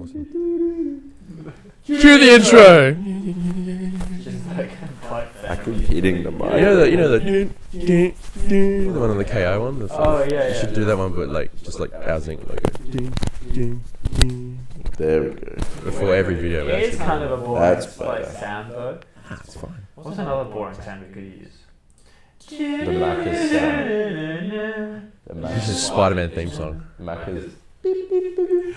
awesome. Cue the intro. I keep hitting the mic. You know the one on the KO one. You should do that one, but like just like our Zynced logo. There we go. Before every video. It is kind of a boring That's like better. sound though. That's fine. What's another boring sound we could use? The Macca's sound. The This is Macca's. Spider-Man theme song. Macca's. Fucking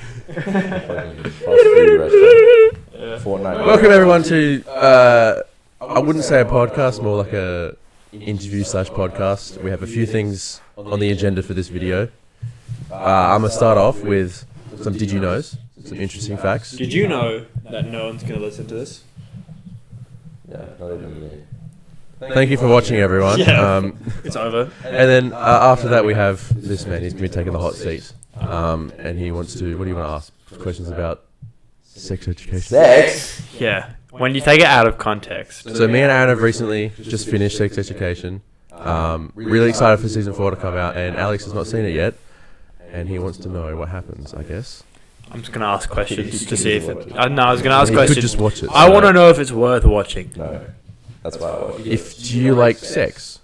fast food restaurant. Fortnite. Welcome everyone to I wouldn't say a podcast, more like a interview / podcast. We have a few things on the agenda for this video. I'm gonna start off with some did you knows, some interesting facts. Did you know that no one's going to listen to this? Yeah, not even me. Thank you for watching, everyone. Yeah. It's over. And then after that, we have this man. He's gonna be taking the hot seat, and he wants to. What do you want to ask? Questions about sex education. Sex? Yeah. When you take it out of context. So me and Aaron have recently just finished sex education. Really excited for season 4 to come out, and Alex has not seen it yet, and he wants to know what happens. I guess. I'm just going to ask questions to see if it... no, I was going to ask He questions. could just watch it. I want to know if it's worth watching. No. That's why I watch it. Do you like sex?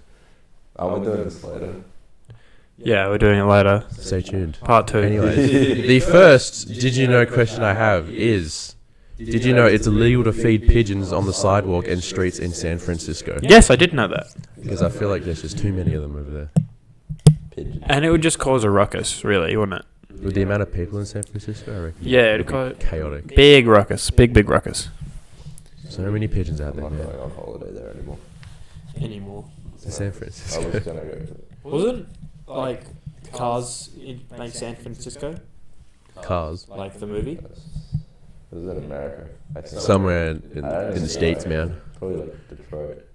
I'll be doing this later. Yeah, we're doing it later. Stay tuned. Part 2. Anyways, the first did you know question I have is, did you know it's illegal to feed pigeons on the sidewalk and streets in San Francisco? Yes, I did know that. Because I feel like there's just too many of them over there. Pigeon. And it would just cause a ruckus, really, wouldn't it? With the amount of people in San Francisco, I reckon. Yeah, it'd it'd cause be chaotic. big ruckus. Big ruckus. So many pigeons out I'm there, not man. going on holiday there anymore. Anymore. In San I Francisco. was going to go. Wasn't, like, Cars in, like, San Francisco? Cars. Like the movie? It was in America. I think. Somewhere in I don't the know. States, man. Probably like Detroit.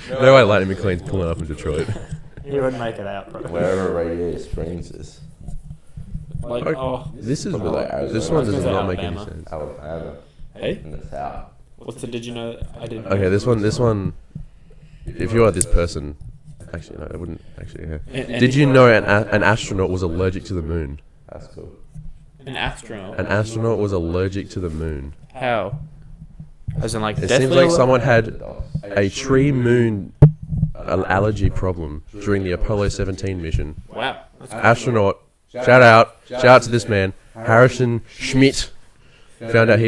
No way Lightning McQueen's pulling up in Detroit. He wouldn't make it out, bro. Wherever Radio Springs is. Like, Okay. oh, This is Probably like Arizona. this one does Goes not to make any Alabama. sense. Alabama. hey? In the south. What's the did you know? I didn't know. Okay, this one. If you are this person, actually no, I wouldn't actually. Yeah. Did you know an astronaut was allergic to the moon? That's cool. An astronaut? An astronaut was allergic to the moon. How? As in, like, It deathly seems like or- someone had a tree moon allergy problem during the Apollo 17 mission. Wow. That's Astronaut, shout out to this man, Harrison Schmidt, found out he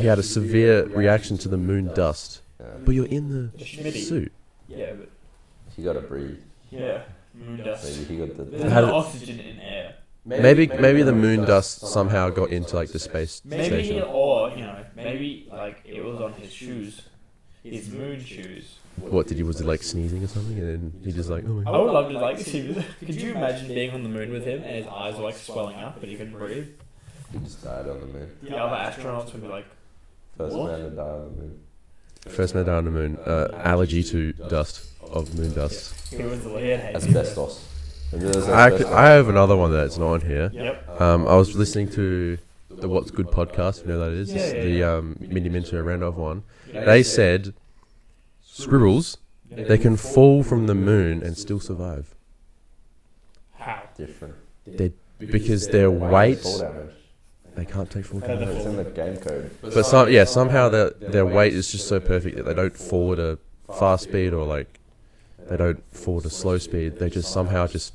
had a severe reaction to the moon dust. But you're in the Schmitty. suit. Yeah, but... He got to breathe. Yeah. Moon dust. Maybe he got the. There's How no did- oxygen in air. Maybe the moon dust somehow got into like the space Maybe, station. or, you know, maybe, like, it was on his shoes. His moon shoes. What did he was it like sneezing or something, and then he just like oh my I would love to, like, see... Could you imagine being on the moon with him and his eyes were, like, swelling up, but he couldn't breathe? He just died on the moon. The other astronauts would be like, First What? man to die on the moon. First man down on the moon, allergy to dust of moon dust. he was the lead. Asbestos. Maybe there's I asbestos. have another one that's not on here. Yep. I was listening to the What's Good podcast. You know what that is? It's Yeah. the Minnie Minter Randolph one. They said squirrels they can fall from the moon and still survive. How? Different. Because their weight Fall damage. they can't take full Feather damage. It's in the game code. But somehow their weight is just so perfect that they don't fall at a fast speed or like they don't fall at a slow speed. They just somehow just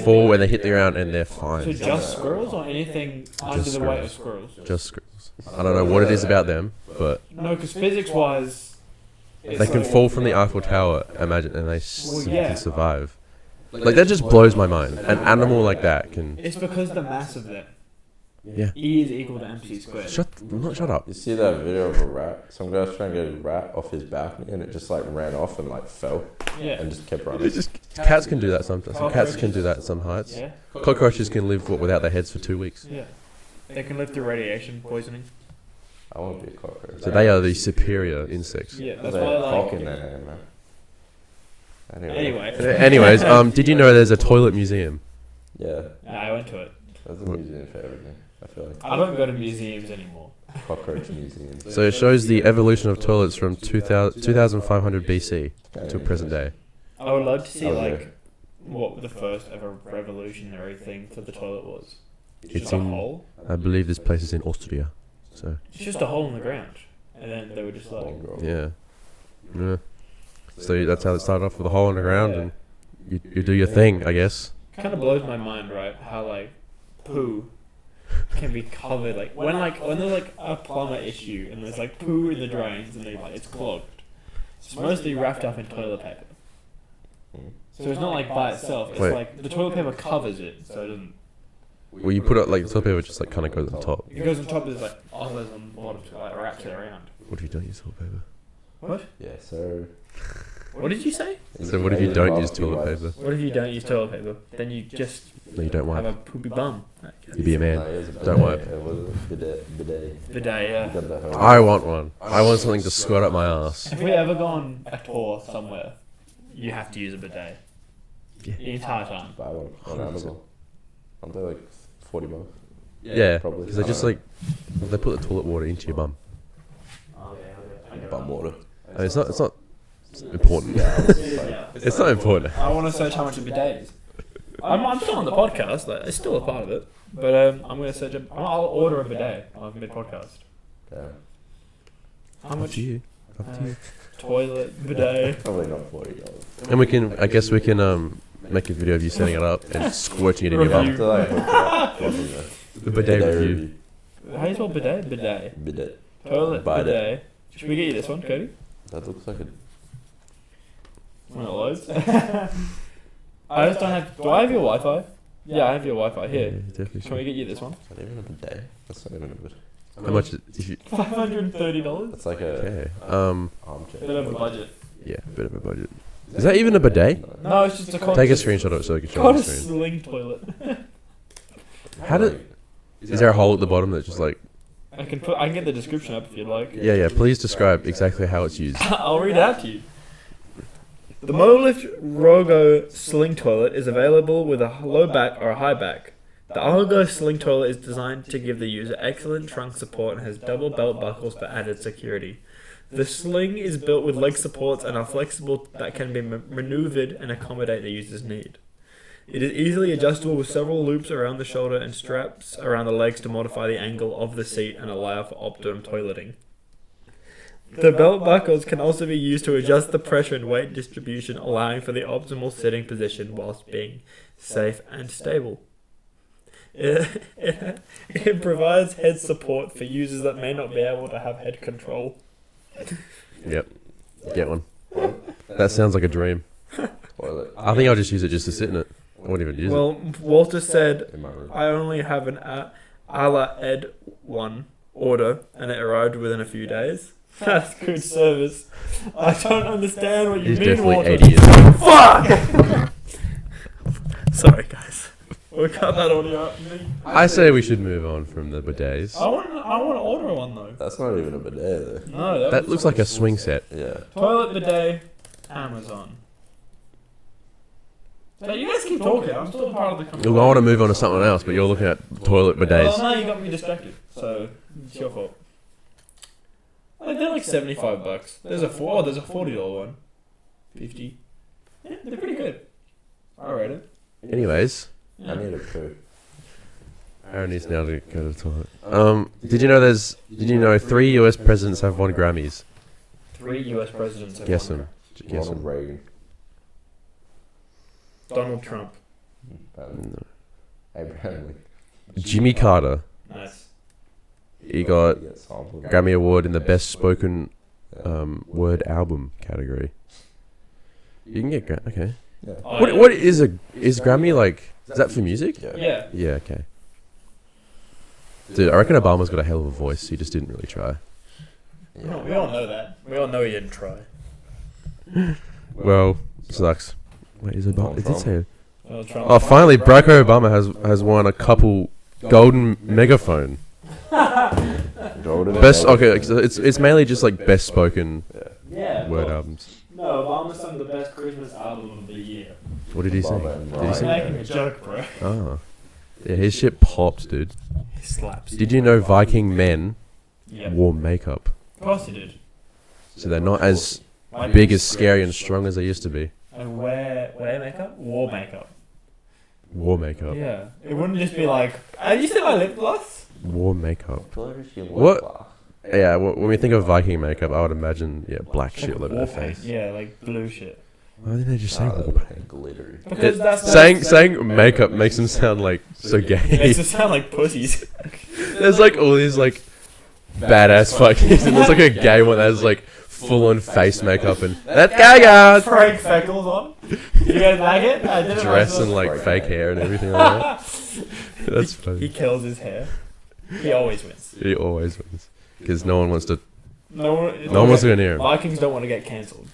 fall when they hit the ground and they're So fine. just squirrels or anything under Just the weight of squirrels. squirrels? Just squirrels. I don't know what it is about them, but No, because physics-wise... they can fall from the Eiffel Tower, imagine, and they yeah. can survive. Like that just blows my mind. An animal like that can. It's because the mass of them. Yeah. E is equal to mc squared. Shut up. You see that video of a rat? Some guy's trying to get a rat off his balcony and it just like ran off and like fell Yeah. and just kept running. Cats can do that sometimes. Cats can do that at some heights. Yeah. Cockroaches can live without their heads for 2 weeks. Yeah. They can live through radiation poisoning. I want to be a cockroach. So they are the superior insects. Yeah, that's There's why, a cock like... in their hand, man. Anyway. Anyways, did you know there's a toilet museum? Yeah, I went to it. there's a museum for everything. I feel like I don't go to museums anymore. cockroach museums. So it shows the evolution of toilets from 2500 BC to present day. I would love to see, Oh, like, yeah. what the first ever revolutionary thing for the toilet was. It's Just a in- hole. I believe this place is in Austria. So It's just a hole in the ground, and then they were just like, yeah. So that's how it started off, with a hole in the ground, and you do your thing, I guess. kind of blows my mind, right? How like poo can be covered, like when there's like a plumber issue and there's like poo in the drains and it's clogged. It's mostly wrapped up in toilet paper. So it's not like by itself. It's Wait. like the toilet paper covers it, so it doesn't. Well, you put it like the toilet paper just like kind of goes on top. It goes on top. There's like others on the bottom to like wraps it around. What if you don't use toilet paper? What? Yeah, so. What did you say? So what if you don't use toilet paper? What if you don't use toilet paper? Then you just No, you don't have wipe. a poopy bum. You be a man. Don't wipe. Bidet. Bidet, yeah. Got the hose. I want one. I want something to squirt up my ass. If we ever go on a tour somewhere, you have to use a bidet. Yeah. The entire time. Buy one on Amazon. Aren't they like $40? Yeah, Probably. because they just like they put the toilet water into your bum. Bum water. I mean, it's not important. It's not important. I want to search how much a bidet is. I'm still on the podcast. Like, it's still a part of it. But I'm going to search. I'll order a bidet on mid podcast. Yeah. How Up much to you. Up to you. toilet bidet? Probably not $40. And we can, I guess we can make a video of you setting it up and squirting it in your bum. After I hook it up, The bidet review. How do you spell bidet? Bidet. Bidet. Toilet Bidet. bidet. Should we get you this one, Cody? That looks like a. One of those. I just don't have. Do I have your Wi-Fi? Yeah, I have your Wi-Fi Yeah, here. definitely. Can we get you this one? Is that even a bidet? That's not even a bidet. How much? If you, $530. That's like a okay. armchair. Bit of a budget. Yeah, bit of a budget. Is that even a bidet? No, it's just a Take a screenshot of it so we can show Got on a the screen. sling toilet. How did? Is there a hole at the bottom that's just like? I can get the description up if you'd like. Yeah. Please describe exactly how it's used. I'll read it out to you. The Monolift Rogo sling toilet is available with a low back or a high back. The Argo sling toilet is designed to give the user excellent trunk support and has double belt buckles for added security. The sling is built with leg supports and are flexible that can be maneuvered and accommodate the user's need. It is easily adjustable with several loops around the shoulder and straps around the legs to modify the angle of the seat and allow for optimum toileting. The belt buckles can also be used to adjust the pressure and weight distribution, allowing for the optimal sitting position whilst being safe and stable. It provides head support for users that may not be able to have head control. Yep. Get one. That sounds like a dream. Toilet I think I'll just use it just to sit in it. I won't even use it. Well, Walter said, in my room. I only have an a la Ed 1 order and it arrived within a few days. That's good service. I don't understand what you He's mean, definitely Walter. 80 years old. Fuck! Sorry, guys. We'll cut that audio up. I say we should move on from the bidets. I want to order one though. That's not even a bidet No, That looks like a swing set. though. Yeah. toilet bidet, Amazon. So you guys keep talking. I'm still part of the conversation. Look, I want to move on to something else, but you're looking at toilet Well, bidets. no, you got me distracted. So it's your fault. Like they're like $75. There's a there's a $40 one. 50. Yeah, they're pretty good. I rate it. Anyways, Yeah. I need a poo. Aaron needs now to go to the toilet. Did you know 3 US presidents have won Grammys? 3 US presidents. have Guess won. them. Guess Ronald them. Reagan. Donald Trump. No. Abraham Lincoln. Jimmy Carter. Nice. He got He gets sampled. Grammy Award in the Best Spoken Word Album category. You can get okay. Yeah. Oh, What yeah. what is Grammy like? Is that for music? Yeah. Yeah. Yeah. Okay. Dude, I reckon Obama's got a hell of a voice. He just didn't really try. We all know that. We all know he didn't try. Well, sucks. Wait, is Obama? Donald It did say. Donald Trump. Oh, finally, Barack Obama has won a couple golden megaphone. Golden Best. Egg. Okay, so it's mainly just like best spoken Yeah. word albums. No, Obama sung the best Christmas album of the year. What did he sing? Obama and Did he I'm sing? making a joke, bro. Oh, yeah, his shit popped, dude. He slaps. Did you know Viking men Yeah. wore makeup, Of course he did. so they're not as big, as scary, and strong as they used to be? And wear makeup? War makeup. War makeup. Yeah. It wouldn't just be like, have you seen my lip gloss? War makeup. What? What? Yeah, when we think of Viking makeup, I would imagine black shit all over their War paint. face. Yeah, like blue shit. Why didn't they just say war paint? Glittery. Because that's Saying makeup makes them sound like so It gay. makes them sound like pussies. There's like all these like badass fucking, and there's like a gay one that has like full on face makeup and that's gay guys. Frank Feckles on. You guys like it? I did it Dress myself. and like fake hair and everything like that. That's He funny. kills his hair. He always wins. He always wins because no one wants to. No one wants to go near him. Vikings don't want to get cancelled.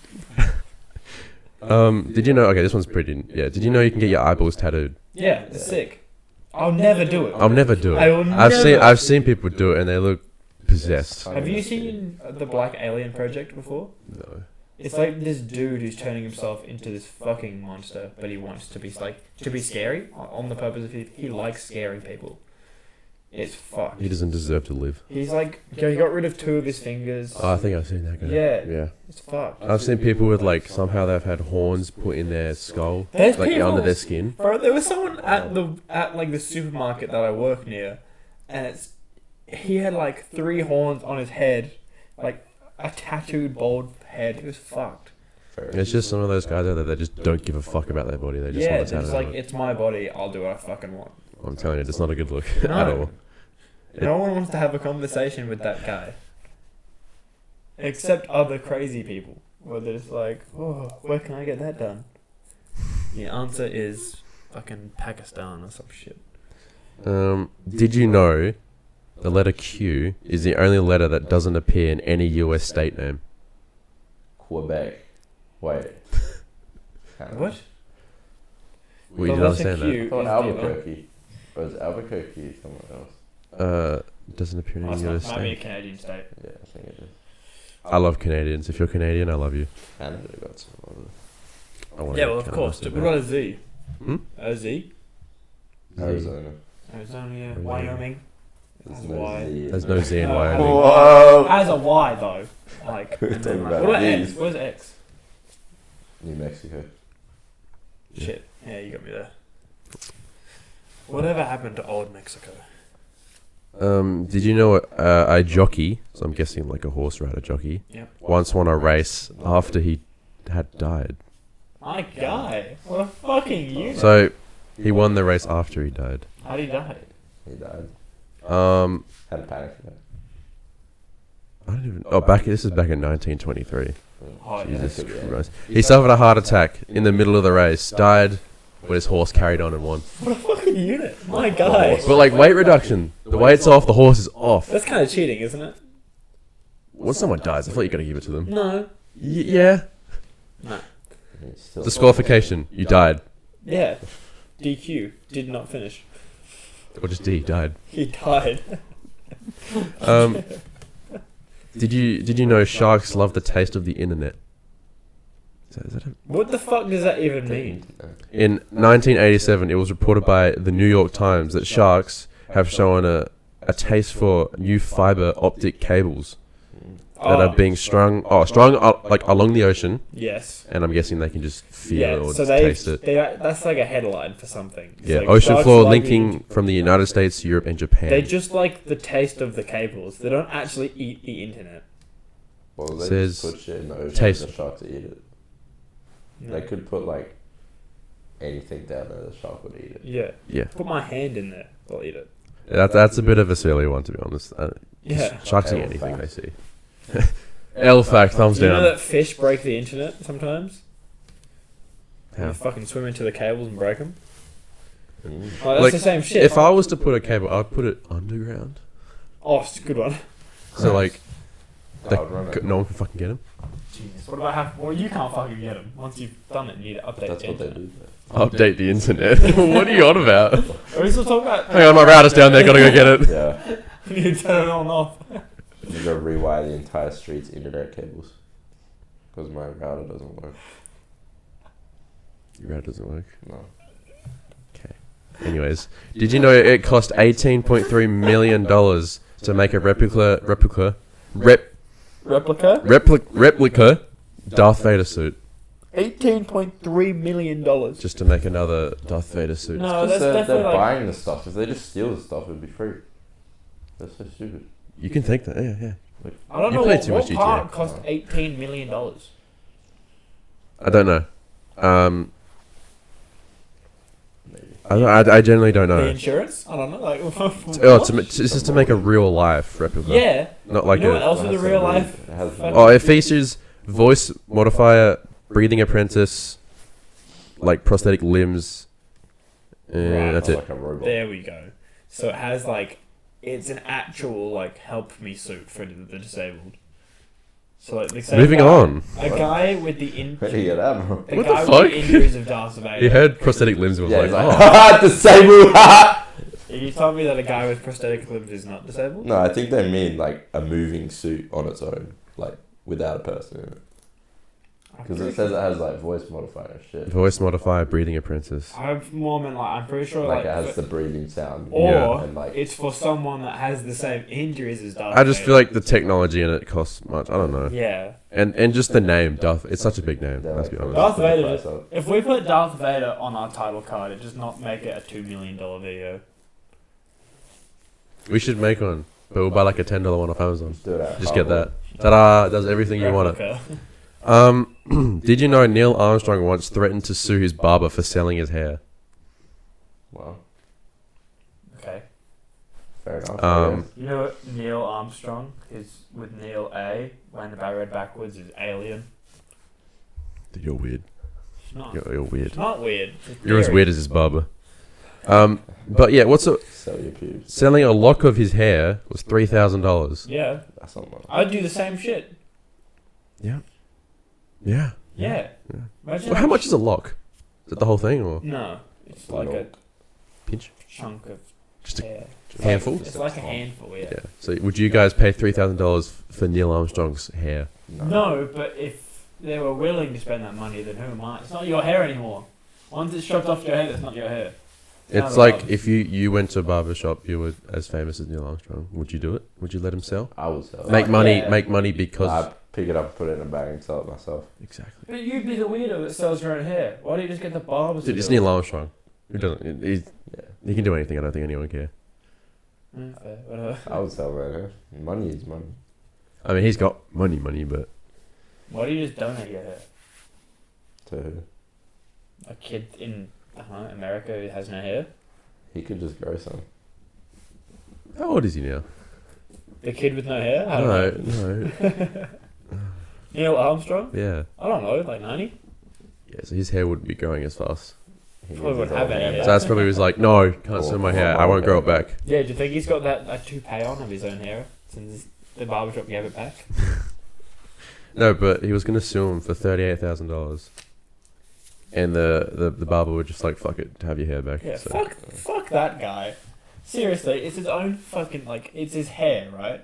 Did you know? Okay, this one's pretty. Yeah. Did you know you can get your eyeballs tattooed? Yeah, it's sick. I'll never do it. I'll never do I it. will I've seen people do it and they look possessed. Have you seen the Black Alien Project before? No. It's like this dude who's turning himself into this fucking monster, but he wants to be scary on the purpose of he likes scaring people. It's fucked. He doesn't deserve to live. He's like, he got rid of 2 of his fingers. Oh, I think I've seen that guy. Yeah. Yeah. It's fucked. I've seen people with like somehow they've had horns put in their skull, There's like people- under their skin. Bro, there was someone at like the supermarket that I work near, and he had like 3 horns on his head, like a tattooed bald head. It was fucked. It's just some of those guys out there that just don't give a fuck about their body. They just Yeah, want it's to tattoo like it. it's my body. I'll do what I fucking want. I'm telling you, it's not a good look No. at all. No one wants to have a conversation with that guy, except other crazy people. Where they're just like, oh, where can I get that done? The answer is fucking Pakistan or some shit. Did you know the letter Q is the only letter that doesn't appear in any US state name? Quebec. Wait. What? Well, you The didn't letter understand Q that. is the- Albuquerque. Or is Albuquerque someone else? Doesn't appear in Oh, any it's US not, might be a state. Canadian state. Yeah, I think it is. I love Canadians. If you're Canadian, I love you. Canada got some other. I wanna Yeah, go well, of Canada course. so What bad. about a Z? Hmm? A Z? Arizona. Arizona, yeah. Arizona. Wyoming. There's That's no why. Z. There's no Z in No. Wyoming. Whoa! As a Y though. Like, We're talking about what about these. X? Where's X? New Mexico. Yeah. Shit. Yeah, you got me there. Whatever happened to old Mexico? Did you know a jockey, so I'm guessing like a horse rider jockey, Yep. once won a race after he had died? My guy. What a fucking unit. So he won the race after he died. How'd he die? He died. I Had a panic attack. don't even. This is back in 1923. Oh, yeah. Jesus could be it. Christ! He suffered a heart attack in the middle of the race, died, but his horse carried on and won. What a fucking unit. My guy. But like weight reduction, the weight's off, the horse is off. That's kind of cheating, isn't it? When someone dies, I thought you gotta give it to them. No. Yeah. No. He's still Disqualification. You died, Yeah. DQ. Did not finish. or just D died. He died. Did you know sharks love the taste of the internet? Is that What the fuck does that even mean? In 1987, it was reported by the New York Times that sharks have shown a taste for new fiber optic cables that are being strung like along the ocean, Yes. and I'm guessing they can just feel Yeah, it or so taste it. that's like a headline for something. It's Yeah, like ocean sharks floor like linking from the United States, Europe, and Japan. They just like the taste of the cables. They don't actually eat the internet. Well, they Says just put shit in the ocean taste. for the shark to eat it. No. They could put like anything down there, the shark would eat it. Yeah. Yeah, Put my hand in there. They'll eat it. that's a bit of a silly one, to be honest. Yeah. Sharks eat L anything fact. they see. L fact, thumbs Do you know down. that fish break the internet sometimes? How? They fucking swim into the cables and break them. Mm. Oh, that's Like, the same shit. If I was to put a cable, I'd put it underground. Oh, it's a good one. So like, That would run it. no one can fucking get them. Genius. What about well, you can't fucking get them. Once you've done it, you need to update That's the what they internet. do. Update the internet. What are you on about? Are we still talking about... Hang on, my router's down there. Gotta go get it. Yeah. You need to turn it on and off. You gotta rewire the entire street's internet cables. Because my router doesn't work. Your router doesn't work. No. Anyways, did you know it cost $18.3 million to make a replica Replica? Darth Vader suit? $18.3 million. Just to make another Darth Vader suit. No, that's they're definitely like... buying the stuff. If they just steal the stuff, it'd be free. That's so stupid. You can think that, yeah. I don't You know play what, too what much part GTA. cost $18 million. I don't know. Maybe. I generally don't The know. insurance? I don't know. Like, This is to make a real life replica. yeah. Not like You know what a. else is a real life? It has fucking- Oh, it features voice modifier, breathing apprentice, like prosthetic limbs. And Right. that's it. Like a robot. There we go. So it has like, it's an actual like help me suit for the disabled. So like the same Moving guy, on. a guy with the Where do you get that, bro? a What guy the with the fuck? injuries of Darth Vader. He heard prosthetic limbs and was Yeah, like, he's oh. like, haha, disabled, haha! You told me that a guy with prosthetic limbs is not disabled. No, I think they mean like a moving suit on its own, like without a person in it. Because it says it has like voice modifier and shit. Voice modifier, breathing apprentice. I've more meant like I'm pretty sure Like like, it has the breathing sound. or Yeah. And like it's for someone that has the same injuries as Darth I just Vader. feel like the technology in it costs much. I don't know. Yeah. And just the name, Darth. It's such a big name. they're Let's be like, honest. Darth Vader price just- up. If we put Darth Vader on our title card, it does not make it a $2 million video. We should make one, but we'll buy like a $10 one off Amazon. Do that. Just get that. Ta-da! Does everything you want it. Replica. Did you know Neil Armstrong once threatened to sue his barber for selling his hair? Wow. Okay. Fair enough. Um, You know what Neil Armstrong is with Neil A when the read backwards is alien. Dude, you're weird. It's not. You're weird. It's not weird. It's You're as theory. weird as his barber. But yeah, Sell your pubes. selling a lock of his hair was $3,000. Yeah, That's not much. I'd do the same shit. Yeah. Yeah. Yeah. Imagine Well, how much is a lock? Is it the whole thing or No, it's like a pinch? chunk of Just a hair. handful? It's like a handful. Yeah. Yeah. So would you guys pay $3,000 for Neil Armstrong's hair? No, but if they were willing to spend that money, then who am I? It's not your hair anymore. Once it's chopped off your head, it's not your hair. It's like if you went to a barber shop, you were as famous as Neil Armstrong. Would you do it? Would you let him sell? I would sell it. Make money. yeah. Make money because I'd pick it up, put it in a bag, and sell it myself. exactly. But you'd be the weirdo that sells your own hair. Why don't you just get the barber? Dude, it's Neil Armstrong. Who doesn't? Yeah. He can do anything. I don't think anyone care. Fair, whatever. I would sell that hair. Money is money. I mean, he's got money, but Why do you just donate your hair? To who? A kid in America who has no hair. He could just grow some. how old is he now? The kid with no hair. I don't know. No. Neil Armstrong. Yeah. I don't know, like 90. Yeah. So his hair wouldn't be growing as fast. He Probably needs wouldn't his have own any hair hair. So that's probably was like, no, can't sell my hair. I won't grow it back. Yeah, do you think he's got that toupee on of his own hair since the barbershop gave it back? No, but he was gonna sue him for $38,000, and the barber would just like, fuck it, have your hair back. Yeah, So, fuck that guy. Seriously, it's his own fucking it's his hair, right?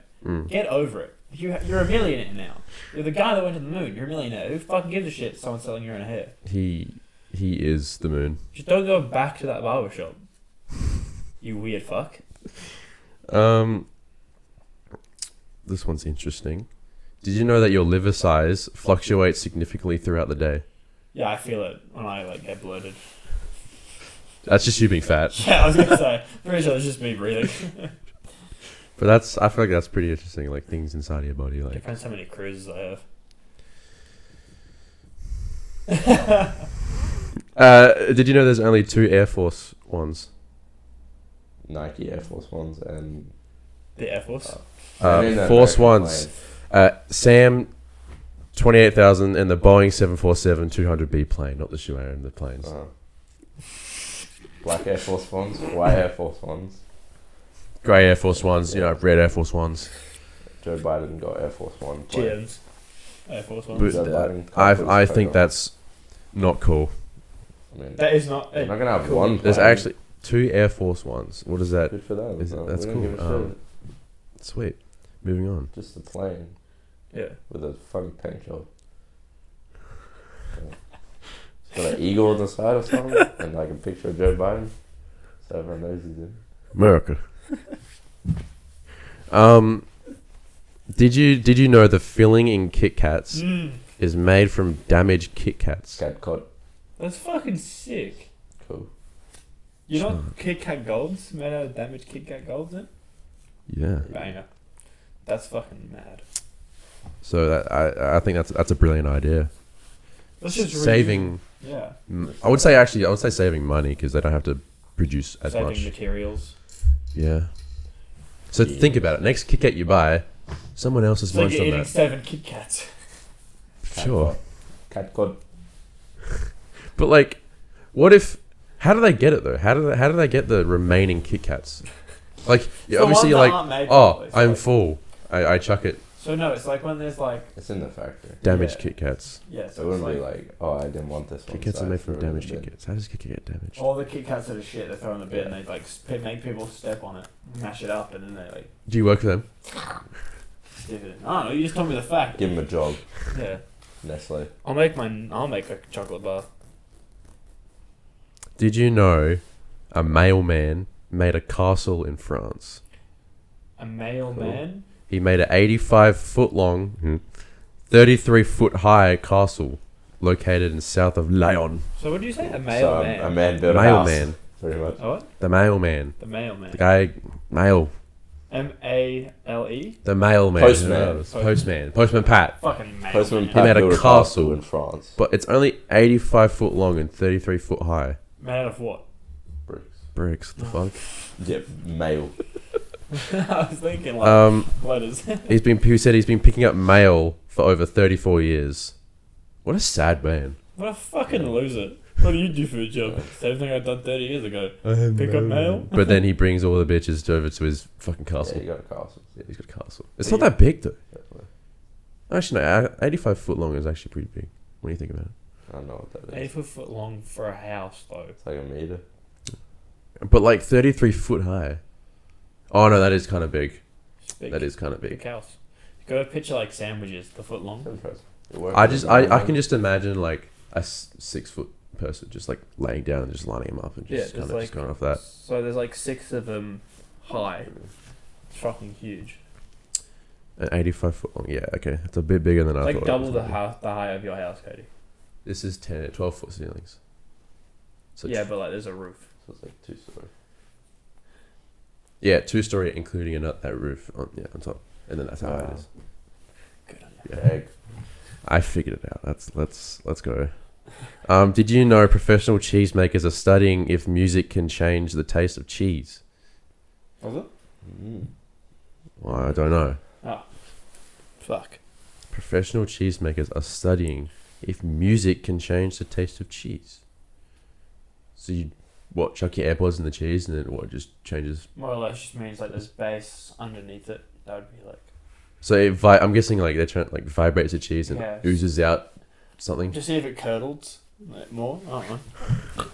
Get over it. You're a millionaire now. You're the guy that went to the moon. You're a millionaire. Who fucking gives a shit? If someone's selling your own hair. He is the moon. Just don't go back to that barbershop. You weird fuck. This one's interesting. Did you know that your liver size fluctuates significantly throughout the day? Yeah, I feel it when I get bloated. That's just you being fat. Yeah, I was gonna say. Pretty sure it's just me breathing. But I feel like that's pretty interesting. Like things inside of your body, like. Depends how many cruises I have. Did you know there's only 2 Air Force Ones? Nike Air Force Ones and The Air Force. Force Ones. Sam 28,000 and the Boeing 747-200B plane, not the Shuaren, the planes. Black Air Force Ones, white Air Force Ones. Grey Air Force Ones, red Air Force Ones. Joe Biden got Air Force One. plane. GMs. Air Force One. But Joe Biden can't put I his think coat on. that's not cool. I mean, That is not. they're not gonna have cool. one. There's plane. actually 2 Air Force Ones. What is that? Good for them. Is it- no, that's we don't cool. give a shit. Sweet. Moving on. Just a plane Yeah. with a funny paint job. It's got an eagle on the side or something, and like a picture of Joe Biden, so everyone knows he's in. America. Did you know the filling in Kit Kats is made from damaged Kit Kats. Cat cod. That's fucking sick. Cool. You know Kit Kat Golds made out of damaged Kit Kat Golds then? Yeah. Banger. That's fucking mad. So that I think that's a brilliant idea. That's just Saving. Yeah. I would say saving money because they don't have to produce as Saving much. materials. Yeah. So think about it. Next Kit Kat you buy, someone else has It's like munched you're on eating that. 7 Kit Kats. Sure. Cat cod. But like, what if? How do they get it though? How do they get the remaining Kit Kats? Like, The obviously, you're ones that like, aren't made oh, properly, I'm like- full. I chuck it. So no, it's like when there's like It's in the factory. Damaged Yeah. Kit Kats. yeah, So so it it's wouldn't like be like, oh, I didn't want this one. Kit Kats so are I made from threw it in damaged the Kit bin. Kats. How does Kit Kat get damaged? all the Kit Kats that are shit. They throw in the bin. and They like make people step on it, mash it up, and then they like Do you work for them? stick it in. I don't know. You just told me the fact. Give him a job, Yeah. Nestle. I'll make a chocolate bar. Did you know a mailman made a castle in France? A mailman. He made an 85-foot long, 33-foot high castle located in south of Lyon. So what did you say? A So mailman. a man built a house. Mailman. Pretty much. A what? The mailman. The mailman. The guy, mail. MALE. The mailman. Postman. Postman. Postman Pat. Fucking mailman. Postman He Pat made a built castle. in France. But it's only 85 foot long and 33 foot high. Made out of what? Bricks. Bricks, the fuck? Yeah, mail. I was thinking like letters. He said he's been picking up mail for over 34 years. What a sad man. What a fucking loser. What do you do for a job? Same thing I've done 30 years ago. Pick up mail? But then he brings all the bitches over to his fucking castle. Yeah, you got a castle. Yeah, he's got a castle. It's not that big though. Actually, no, 85 foot long is actually pretty big when you think about it. I don't know what that is. 80 foot long for a house though. It's like a meter. But like 33 foot high. Oh no, that is kind of big. It's big. That is kind of Big big. house. You gotta picture like sandwiches, the foot long. It's impressive. It works. I can just imagine like a 6 foot person just like laying down and just lining them up and just Yeah, kind there's of like just going off that. So there's like 6 of them high. It's fucking huge. An 85 foot long. Yeah, okay. It's a bit bigger than I It's like thought. double it the was. height of your house, Cody. This is 12 foot ceilings. So Yeah, but like there's a roof. So it's like 2 story. yeah, 2-story including that roof on top. And then that's how it is. Good on you. Yeah. Egg. I figured it out. Let's go. Did you know professional cheesemakers are studying if music can change the taste of cheese? Was it? Well, I don't know. Oh. Fuck. Professional cheesemakers are studying if music can change the taste of cheese. So you chuck your AirPods in the cheese and then what just changes? More or less just means like there's bass underneath it. That would be like. So I'm guessing like they're trying like vibrates the cheese and Yeah. oozes out something. Just see if it curdles like, more. I don't know.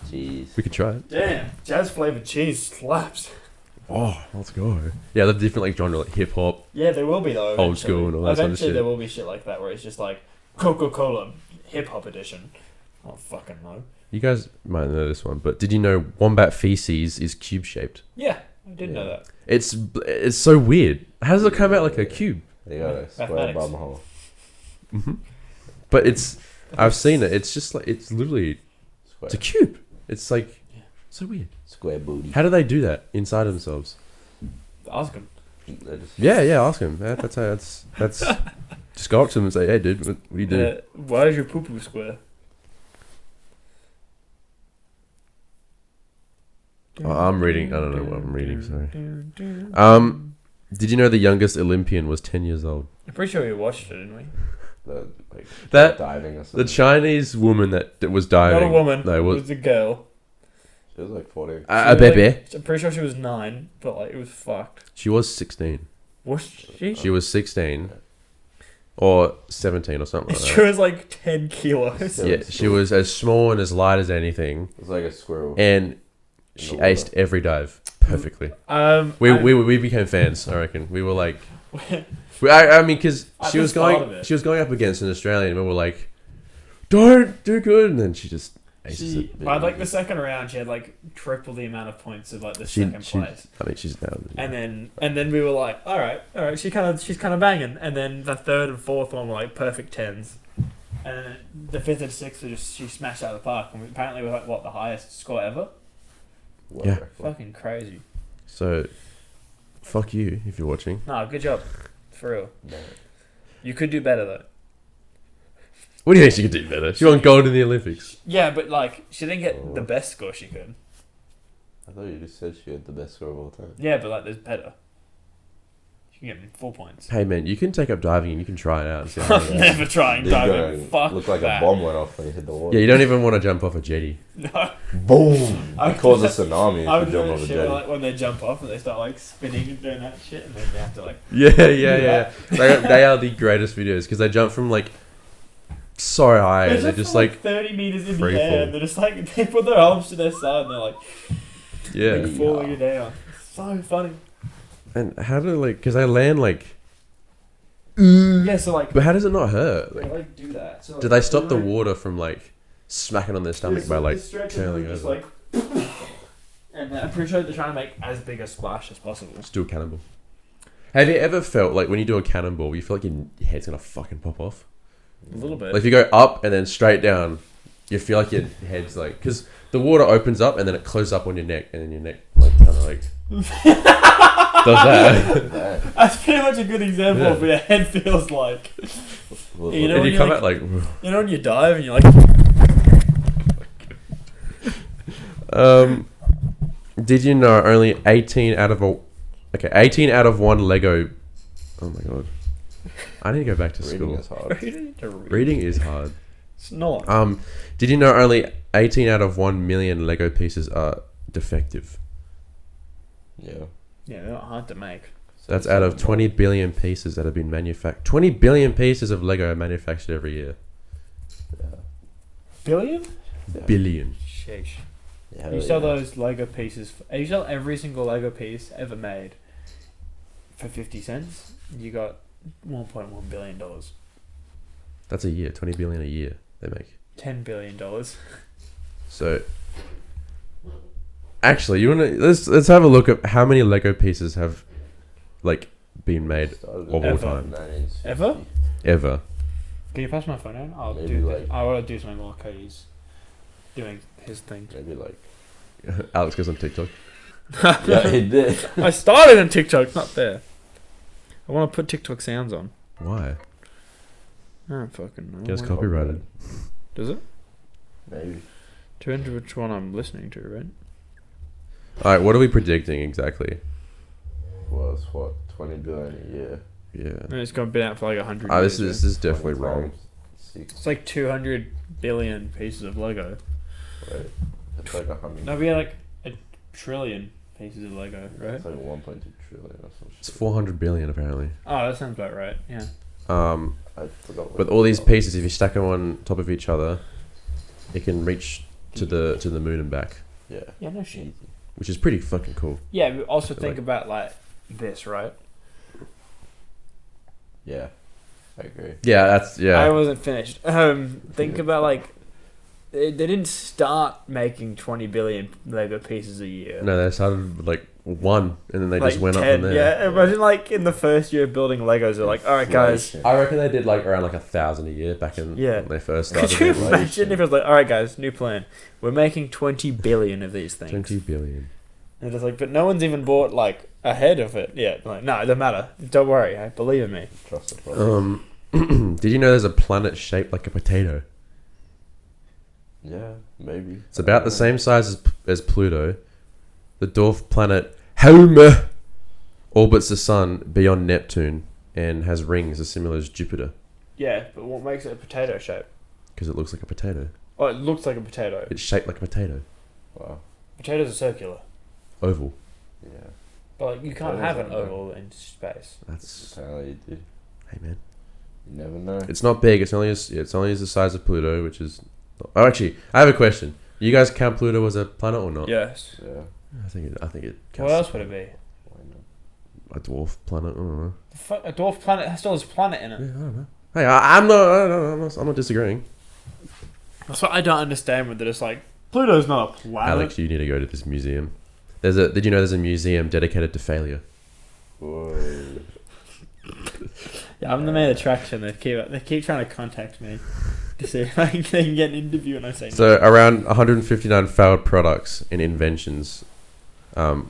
Jeez. We could try it. Damn. Jazz flavored cheese slaps. Oh, let's go. Yeah, the different like genre like hip hop. Yeah, there will be though. Old school and all that sort of Eventually shit. there will be shit like that where it's just like Coca-Cola hip hop edition. I don't fucking know. You guys might know this one, but did you know wombat feces is cube shaped? Yeah, I did know that. It's so weird. How does it come out like a cube? They got a square Mathematics. bum hole. But I've seen it. It's just like it's literally Square. it's a cube. It's like so weird. Square booty. How do they do that inside themselves? Ask him. They just- Yeah, ask him. That's just go up to him and say, "Hey, dude, what do you do?" Why is your poo-poo square? Oh, I'm reading. I don't know what I'm reading. Sorry. Did you know the youngest Olympian was 10 years old? I'm pretty sure we watched it, didn't we? the, like, That diving or the something. Chinese woman that was diving. Not a woman. No, it it was was a girl. She was like 40. a baby. I'm pretty sure she was 9, but like it was fucked. She was 16. Was she? She was 16 or 17 or something like She that. was like 10 kilos. Yeah, she was as small and as light as anything, It was like a squirrel. and she the water. aced every dive perfectly. We We became fans. I reckon we were like, I mean, because At she the was start of going it. she was going up against an Australian, and we were like, don't do good, and then she just aces She, it. by like the second round, she had like triple the amount of points of like the second place. I mean, she's now. And then we were like, all right, she's kind of banging. And then the third and fourth one were like perfect 10s. And then the 5th and 6th are just she smashed out of the park. And apparently we're like, what, the highest score ever? Yeah. Fucking crazy. So, fuck you if you're watching. No, good job. For real. No. You could do better though. What do you think she could do better? She won gold in the Olympics. Yeah, but like she didn't get the best score she could. I thought you just said she had the best score of all time. Yeah, but like there's better. You can get 4 points. Hey man, you can take up diving and you can try it out. And see how it I'm goes. never trying You're diving. going- Fuck Looked like that. a bomb went off when you hit the water. Yeah, you don't even want to jump off a jetty. No. Boom! I It caused a tsunami I if would you do jump that off a shit jetty. like when they jump off and they start like spinning and doing that shit and then they have to like Yeah. They are the greatest videos because they jump from like so high and they're just from, like 30 meters in free the air fall. and they're just like they put their arms to their side and they're like yeah. falling you down. It's so funny. And how do like because they land like, Yeah, so like but how does it not hurt? they Like, like do that. So, do they stop the water from like smacking on their stomach by like turning turning just over? like and I'm pretty sure they're trying to make as big a splash as possible. Just do a cannonball. Have you ever felt like when you do a cannonball, you feel like your head's gonna fucking pop off? A little bit. Like if you go up and then straight down, you feel like your head's like because the water opens up and then it closes up on your neck and then your neck like kind of like does that. That's pretty much a good example Yeah. of what your head feels like. You know And when you you come like- out like. You know when you dive and you're like Did you know only 18 out of 1 Lego? Oh my god, I need to go back to Reading school. is hard. Reading is hard. It's not. Did you know only 18 out of 1 million Lego pieces are defective? Yeah. Yeah, they're not hard to make. That's out of 20 billion pieces that have been manufactured. 20 billion pieces of Lego are manufactured every year. Yeah. Billion? Billion. Sheesh. Yeah, You sell those Lego pieces. You sell every single Lego piece ever made for 50 cents. You got $1.1 billion. That's a year. 20 billion a year they make. $10 billion. So, actually, you wanna let's have a look at how many Lego pieces have like been made Started of all Ever. time 1950. Ever? ever. Can you pass my phone out? I'll Maybe do. like- I want to do something while Cody's doing his thing. Maybe like. Alex goes on TikTok. Yeah, he did. I started on TikTok, not there. I want to put TikTok sounds on. Why? I don't fucking know. Gets Why- copyrighted. Does it? Maybe. Depends which one I'm listening to, right? All right, what are we predicting exactly? Was what 20 billion a year. Yeah. And it's going to be out for like 100 This years. is definitely 20 wrong. times 6. It's like 200 billion pieces of Lego. Right. It's like 100. No, we had like a trillion pieces of Lego, right? It's like 1.2 trillion or some It's shit. 400 billion apparently. Oh, that sounds about right. Yeah. I forgot. what With it all these was. pieces, if you stack them on top of each other, it can reach to the moon and back, Yeah. Yeah, no shit. Easy. which is pretty fucking cool. Yeah, but also think Like- about like this, right? Yeah. I agree. Yeah, that's I wasn't finished. Think about like they didn't start making 20 billion Lego pieces a year. No, they started with like 1, and then they Like just went 10, up from there. Yeah, imagine like in the first year of building Legos, they're like, all right, guys. Inflation. I reckon they did like around like 1,000 a year back in Yeah. when they first Could started. you it, like, imagine if it was like, all right, guys, new plan. We're making 20 billion of these things. 20 billion. And it's like, but no one's even bought like ahead of it yet. Like, no, it doesn't matter. Don't worry. Believe in me. Trust the process. Did you know there's a planet shaped like a potato? Yeah, maybe. It's about the same size as Pluto. The dwarf planet Helme orbits the sun beyond Neptune and has rings as similar as Jupiter Yeah, but what makes it a potato shape? because it looks like a potato. Oh, it looks like a potato. It's shaped like a potato. Wow. Potatoes are circular, Oval. Yeah. but like you can't Potatoes have an aren't, oval in space. That's Apparently you do. hey man. You never know. It's not big. It's only as the size of Pluto, which is. Oh, actually, I have a question. You guys count Pluto as a planet or not? Yes. Yeah. I think it counts. What else would it be? Why not? A dwarf planet. I don't know. A dwarf planet still has a planet in Yeah, it. I don't know. Hey, I'm not disagreeing. That's what I don't understand with it. It's like Pluto's not a planet. Alex, you need to go to this museum. Did you know there's a museum dedicated to failure? Whoa. Yeah, I'm the main attraction. They keep trying to contact me. to see if I can get an interview and I say no. So around 159 failed products and inventions of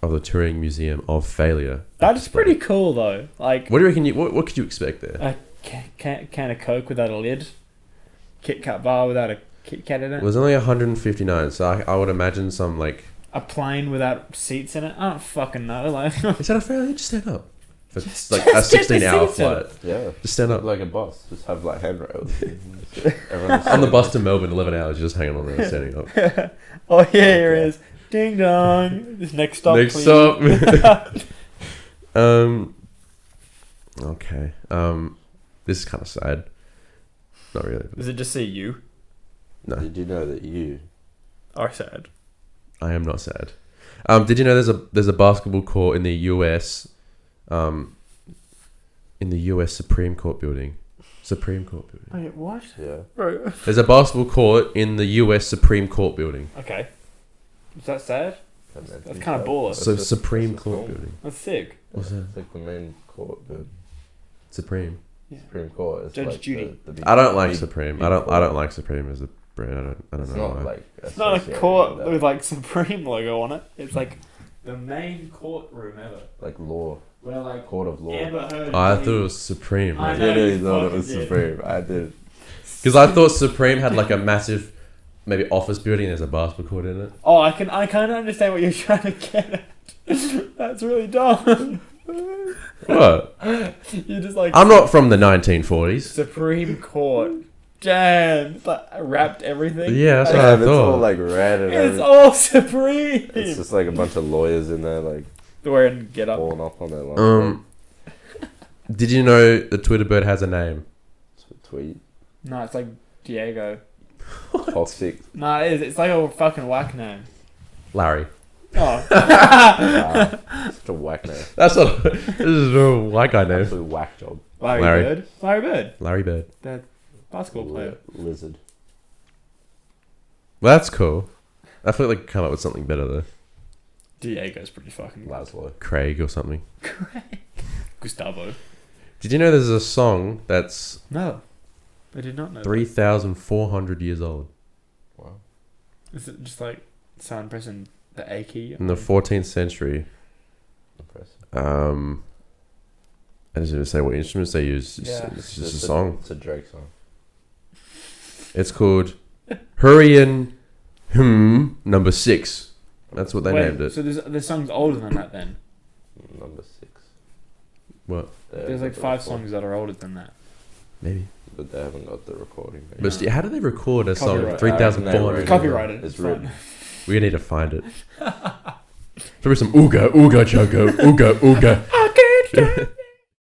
the Turing Museum of Failure. That's pretty cool though. Like, What do you reckon? What could you expect there? a can of Coke without a lid, Kit Kat bar without a Kit Kat in It it, was only 159, so I would imagine some like. a plane without seats in it. I don't fucking know. Like, Is that a failure? Just stand up. For Just like get a the 16-hour seats in flight. Yeah. Just stand up. Like a bus. Just have like handrails. On the bus to Melbourne, 11 hours, you're just hanging on there, standing up. oh yeah, here it is. Ding dong. This next stop. Next please. stop. Okay. This is kind of sad. Not really. Does it just say you No, Did you know that you? are sad? I am not sad. Did you know there's a basketball court in the US, in the US Supreme Court building? Supreme Court building. Wait, what? Yeah. Bro. There's a basketball court in the US Supreme Court building. Okay. Is that sad? That's kinda baller. So Supreme Court building. That's sick. What's that? It's like the main court, the Supreme. Supreme Court. It's Judge like Judy. The big, I don't like big- Supreme. big I don't court. like Supreme as a brand. I don't It's know not why. like. It's not a associated court with that. with like Supreme logo on it. It's like the main courtroom ever. Like law, Where like court of law. Amber Heard. Oh, I thought it was Supreme. I I know really you thought it fucking was did. Supreme. I did. Because I thought Supreme had like a massive, maybe office building. There's a basketball court in it. Oh, I kind of understand what you're trying to get at. That's really dumb. What? You're just like I'm not from the 1940s. Supreme Court. Damn, it's like wrapped everything. Yeah, that's what Yeah, I it's all thought. like red and It's everything. all Supreme. It's just like a bunch of lawyers in there, like Wearing get up. falling off on their lunch. Did you know the Twitter bird has a name? Tweet. No, it's like Diego. Toxic. No, it is. It's like a fucking whack name. Larry. Oh. Wow. Such a whack name. That's what. This is a white guy name. Absolute whack job. Larry Larry. Bird. Larry Bird. Larry Bird. The basketball player. Lizard. Well, that's cool. I feel like come up with something better though. Diego's pretty fucking good. Laszlo. Craig or something. Gustavo. Did you know there's a song that's No. I did not know. 3,400 years old? Wow. Is it just like sound pressing the A key? In the 14th century. Impressive. I just didn't say what instruments they use. Yeah. It's just a song. It's a Drake song. It's called Hurricane Number 6. That's what they Wait, named it. So the song's older than that then? Number 6. What? There's like 5 songs that are older than that. Maybe. But they haven't got the recording. Maybe. But how do they record a song Copyright. 3,400? Copyrighted. It's It's written. fine. We need to find it. Probably some ooga, ooga, chugga, ooga, ooga. I can't get